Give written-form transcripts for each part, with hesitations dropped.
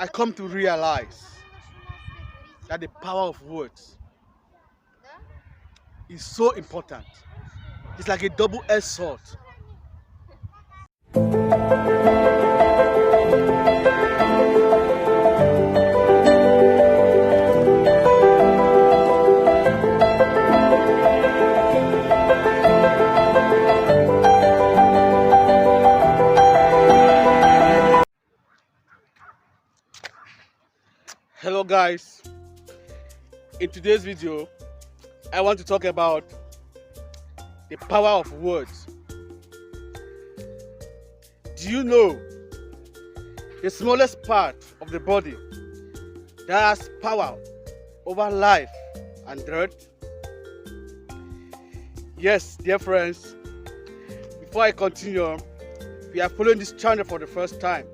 I come to realize that the power of words is so important. It's like a double-edged sword. Hello guys, in today's video I want to talk about the power of words. Do you know the smallest part of the body that has power over life and death? Yes, dear friends, before I continue, if you are following this channel for the first time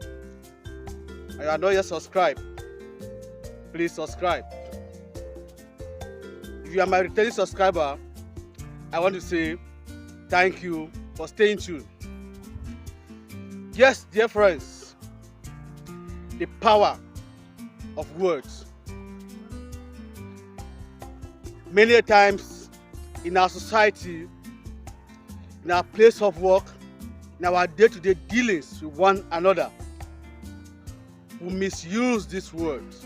and you are not yet subscribed, please subscribe. If you are my returning subscriber, I want to say thank you for staying tuned. Yes, dear friends, the power of words. Many times in our society, in our place of work, in our day-to-day dealings with one another, we misuse these words,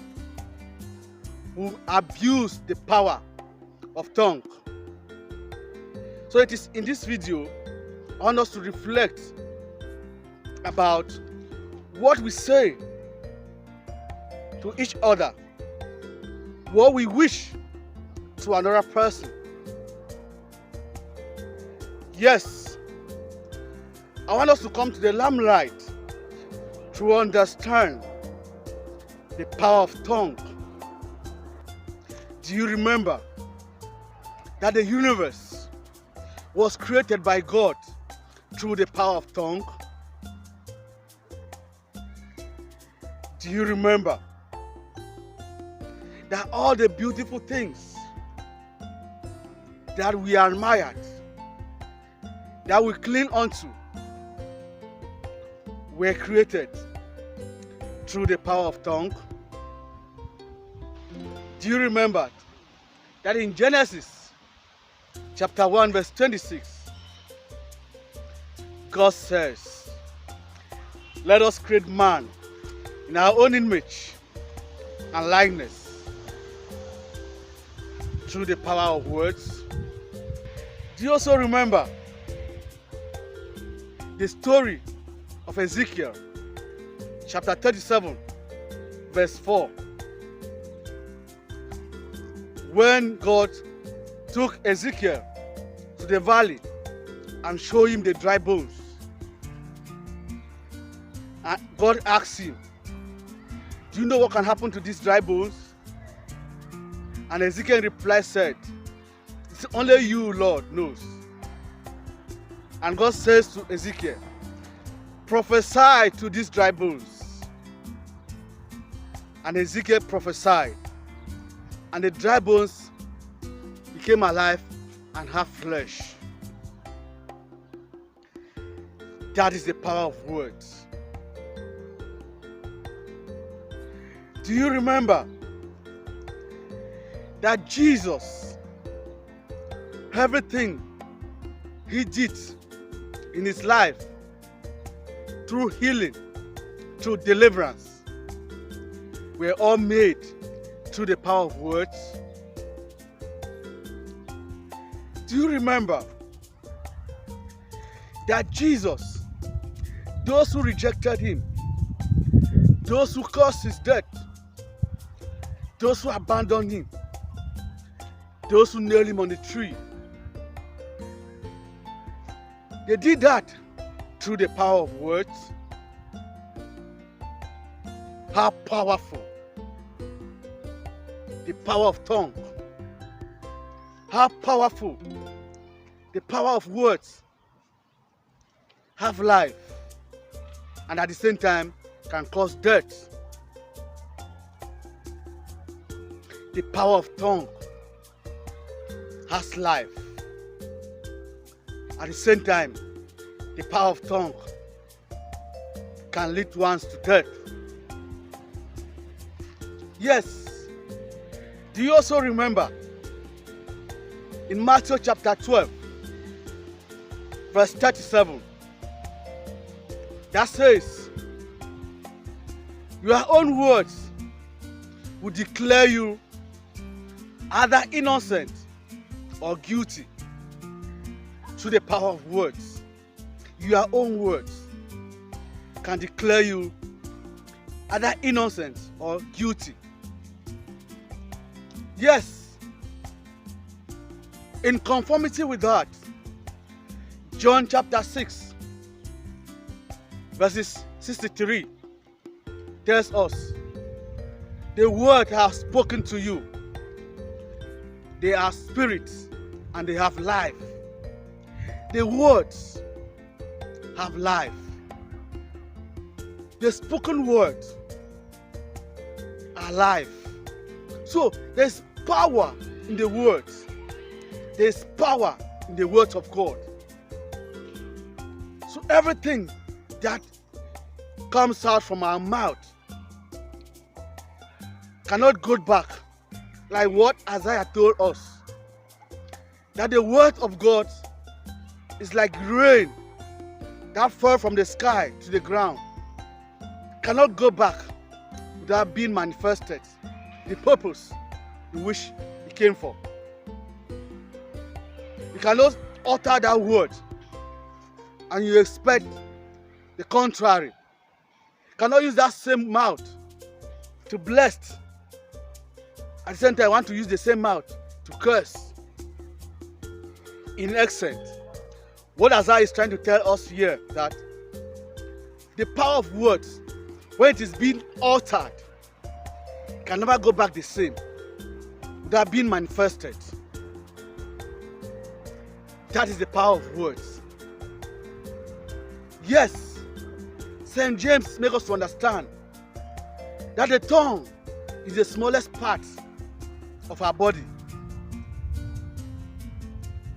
who abuse the power of tongue. So it is in this video I want us to reflect about what we say to each other, what we wish to another person. Yes, I want us to come to the limelight to understand the power of tongue. Do you remember that the universe was created by God through the power of tongue? Do you remember that all the beautiful things that we admired, that we cling onto, were created through the power of tongue? Do you remember that in Genesis chapter 1 verse 26, God says, "Let us create man in our own image and likeness," through the power of words? Do you also remember the story of Ezekiel chapter 37 verse 4? When God took Ezekiel to the valley and showed him the dry bones, and God asked him, "Do you know what can happen to these dry bones?" And Ezekiel replied, said, "It's only you, Lord, knows." And God says to Ezekiel, "Prophesy to these dry bones." And Ezekiel prophesied, and the dry bones became alive and have flesh. That is the power of words. Do you remember that Jesus, everything he did in his life, through healing, through deliverance, were all made through the power of words? Do you remember that Jesus, those who rejected him, those who caused his death, those who abandoned him, those who nailed him on the tree, they did that through the power of words? How powerful the power of tongue. How powerful the power of words have life and at the same time can cause death. The power of tongue has life. At the same time, the power of tongue can lead ones to death. Yes. Do you also remember in Matthew chapter 12, verse 37, that says, your own words will declare you either innocent or guilty through the power of words. Your own words can declare you either innocent or guilty. Yes, in conformity with that, John chapter 6, verses 63 tells us, the word I have spoken to you, they are spirits and they have life. The words have life. The spoken words are life. So there's power in the words. There's power in the words of God. So everything that comes out from our mouth cannot go back, like what Isaiah told us, that the word of God is like rain that fell from the sky to the ground, cannot go back without being manifested, the purpose in which it came for. You cannot utter that word and you expect the contrary. You cannot use that same mouth to bless. At the same time, I want to use the same mouth to curse. In accent, what Isaiah is trying to tell us here, that the power of words, when it is being altered, can never go back the same without being manifested. That is the power of words. Yes, St. James makes us to understand that the tongue is the smallest part of our body,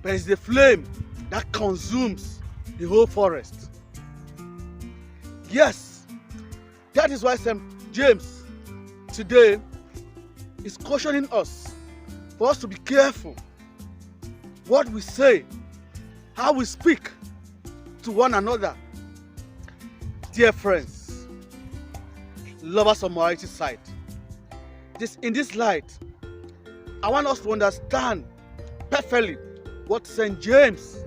but it's the flame that consumes the whole forest. Yes, that is why St. James today is cautioning us for us to be careful what we say, how we speak to one another. Dear friends, lovers of morality side, in this light, I want us to understand perfectly what St. James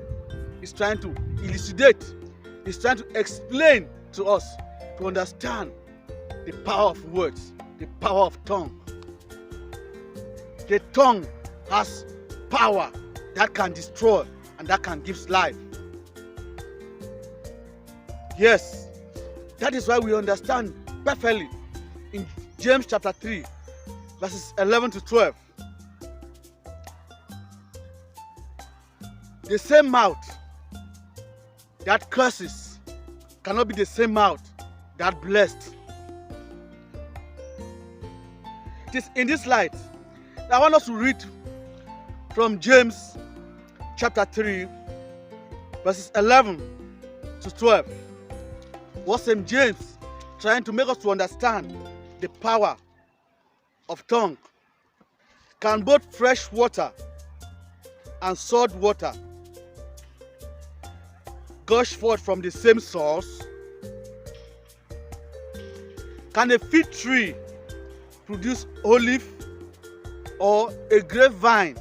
is trying to elucidate, is trying to explain to us, to understand the power of words, the power of tongue. The tongue has power that can destroy and that can give life. Yes, that is why we understand perfectly in James chapter 3, verses 11 to 12. The same mouth that curses cannot be the same mouth that blessed. It is in this light that I want us to read from James chapter 3, verses 11 to 12. What St. James trying to make us to understand the power of tongue. Can both fresh water and salt water gush forth from the same source? Can a fig tree produce olive, or a grapevine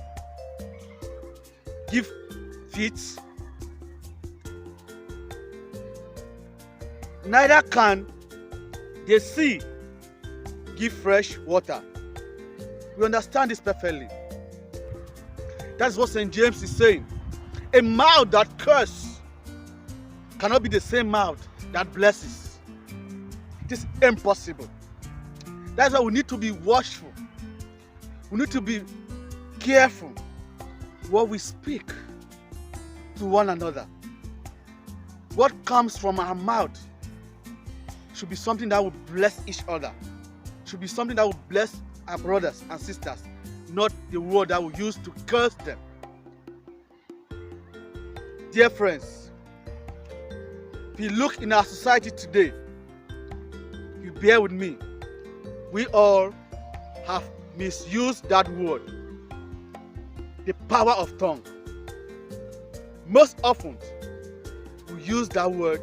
give figs? Neither can the sea give fresh water. We understand this perfectly. That's what St. James is saying. A mouth that curses cannot be the same mouth that blesses. It is impossible. That's why we need to be watchful. We need to be careful what we speak to one another. What comes from our mouth should be something that will bless each other. Should be something that will bless our brothers and sisters, not the word that we use to curse them. Dear friends, if you look in our society today, you bear with me, we all have misused that word, the power of tongue. Most often, we use that word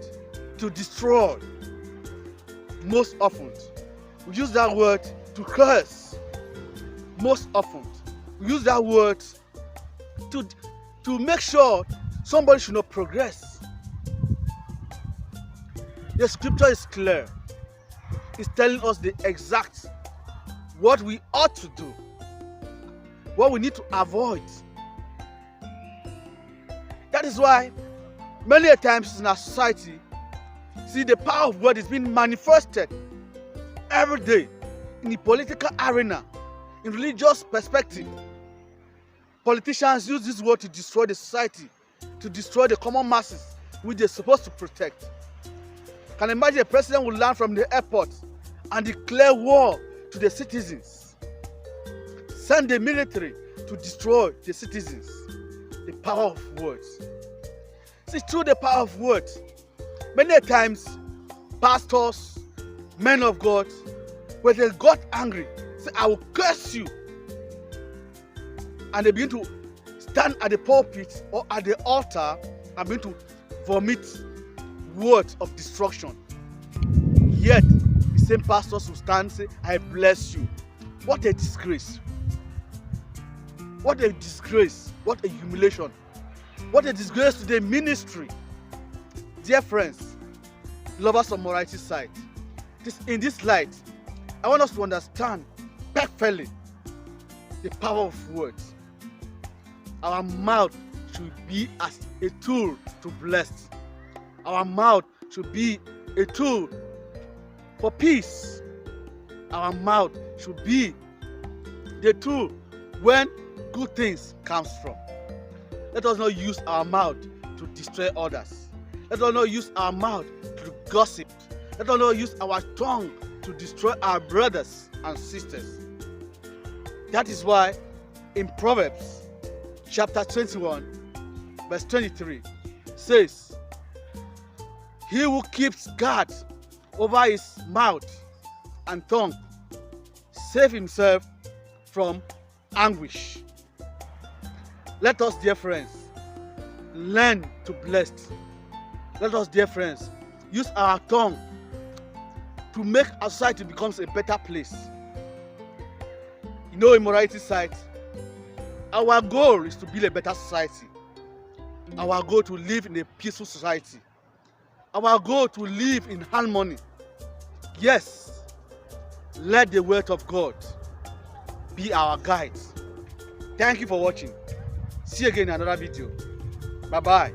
to destroy. Most often, we use that word to curse. Most often, we use that word to make sure somebody should not progress. The scripture is clear. It's telling us the exact what we ought to do, what we need to avoid. That is why many a times in our society, see the power of word is being manifested every day in the political arena, in religious perspective. Politicians use this word to destroy the society, to destroy the common masses which they're supposed to protect. Can you imagine a president will land from the airport and declare war to the citizens, send the military to destroy the citizens? The power of words. See, through the power of words, many times pastors, men of God, when they got angry, say, I will curse you. And they begin to stand at the pulpit or at the altar and begin to vomit words of destruction. Yet, the same pastors will stand and say, I bless you. What a disgrace. What a disgrace. What a humiliation. What a disgrace to the ministry. Dear friends, lovers of morality side, in this light, I want us to understand perfectly the power of words. Our mouth should be as a tool to bless. Our mouth should be a tool for peace. Our mouth should be the tool when good things comes from. Let us not use our mouth to destroy others. Let us not use our mouth to gossip. Let us not use our tongue to destroy our brothers and sisters. That is why in Proverbs chapter 21 verse 23 says, he who keeps guard over his mouth and tongue save himself from anguish. Let us, dear friends, learn to bless. Let us, dear friends, use our tongue to make our society becomes a better place. You know, in morality side, our goal is to build a better society. Our goal to live in a peaceful society. Our goal to live in harmony. Yes, let the word of God be our guide. Thank you for watching. See you again in another video. Bye-bye.